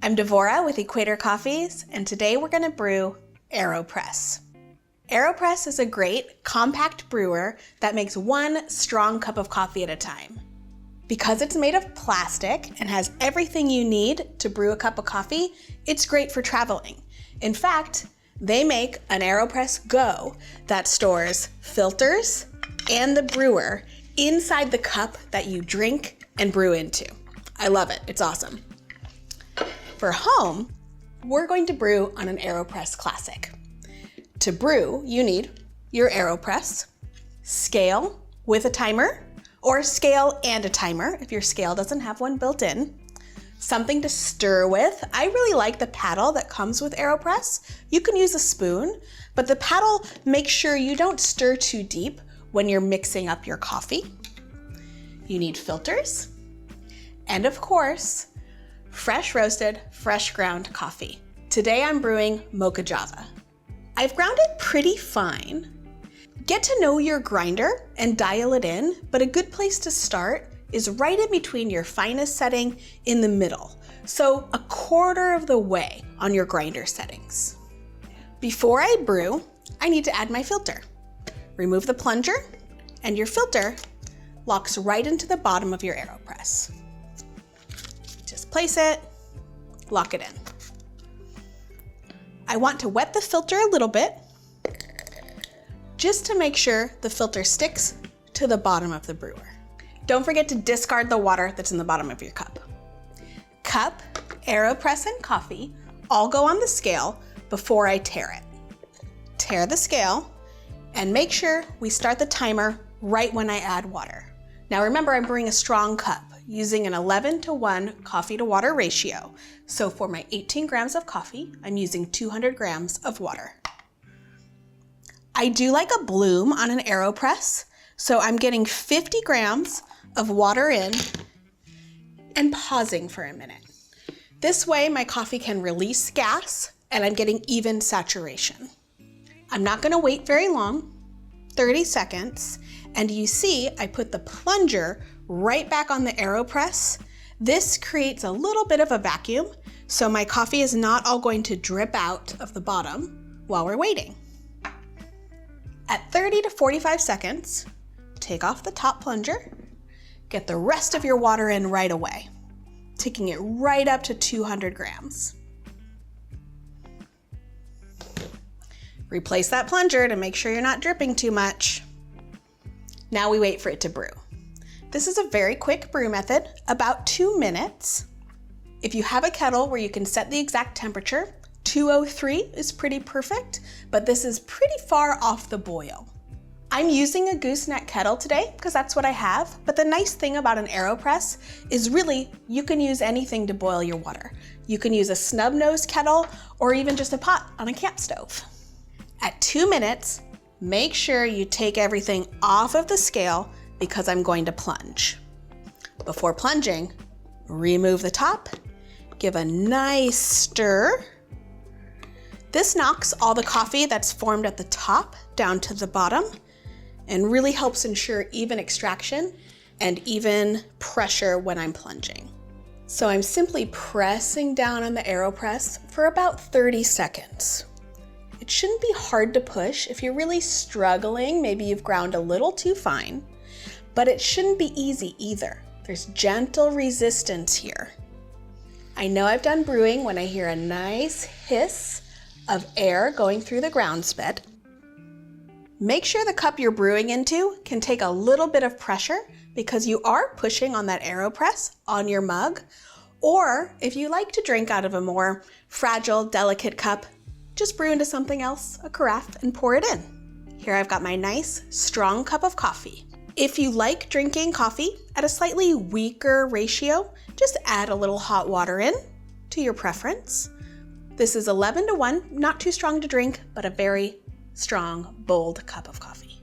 I'm Devora with Equator Coffees, and today we're going to brew AeroPress. AeroPress is a great, compact brewer that makes one strong cup of coffee at a time. Because it's made of plastic and has everything you need to brew a cup of coffee, it's great for traveling. In fact, they make an AeroPress Go that stores filters and the brewer inside the cup that you drink and brew into. I love it, it's awesome. For home, we're going to brew on an AeroPress Classic. To brew, you need your AeroPress, scale with a timer, or scale and a timer if your scale doesn't have one built in, something to stir with. I really like the paddle that comes with AeroPress. You can use a spoon, but the paddle makes sure you don't stir too deep when you're mixing up your coffee. You need filters, and of course, fresh roasted, fresh ground coffee. Today I'm brewing Mocha Java. I've ground it pretty fine. Get to know your grinder and dial it in, but a good place to start is right in between your finest setting in the middle, so a quarter of the way on your grinder settings. Before I brew, I need to add my filter. Remove the plunger, and your filter locks right into the bottom of your AeroPress. Just place it, lock it in. I want to wet the filter a little bit, just to make sure the filter sticks to the bottom of the brewer. Don't forget to discard the water that's in the bottom of your cup. Cup, AeroPress, and coffee all go on the scale before I tare it. Tare the scale, and make sure we start the timer right when I add water. Now remember, I'm brewing a strong cup using an 11:1 coffee to water ratio. So for my 18 grams of coffee, I'm using 200 grams of water. I do like a bloom on an AeroPress, so I'm getting 50 grams of water in and pausing for a minute. This way my coffee can release gas and I'm getting even saturation. I'm not gonna wait very long, 30 seconds, and you see I put the plunger right back on the AeroPress. This creates a little bit of a vacuum, so my coffee is not all going to drip out of the bottom while we're waiting. At 30 to 45 seconds, take off the top plunger, get the rest of your water in right away, taking it right up to 200 grams. Replace that plunger to make sure you're not dripping too much. Now we wait for it to brew. This is a very quick brew method, about 2 minutes. If you have a kettle where you can set the exact temperature, 203 is pretty perfect, but this is pretty far off the boil. I'm using a gooseneck kettle today because that's what I have, but the nice thing about an AeroPress is really you can use anything to boil your water. You can use a snub-nosed kettle or even just a pot on a camp stove. At 2 minutes, make sure you take everything off of the scale because I'm going to plunge. Before plunging, remove the top, give a nice stir. This knocks all the coffee that's formed at the top down to the bottom and really helps ensure even extraction and even pressure when I'm plunging. So I'm simply pressing down on the AeroPress for about 30 seconds. It shouldn't be hard to push. If you're really struggling, maybe you've ground a little too fine, but it shouldn't be easy either. There's gentle resistance here. I know I've done brewing when I hear a nice hiss of air going through the ground spit. Make sure the cup you're brewing into can take a little bit of pressure because you are pushing on that AeroPress on your mug. Or if you like to drink out of a more fragile, delicate cup, just brew into something else, a carafe, and pour it in. Here I've got my nice, strong cup of coffee. If you like drinking coffee at a slightly weaker ratio, just add a little hot water in to your preference. This is 11:1, not too strong to drink, but a very strong, bold cup of coffee.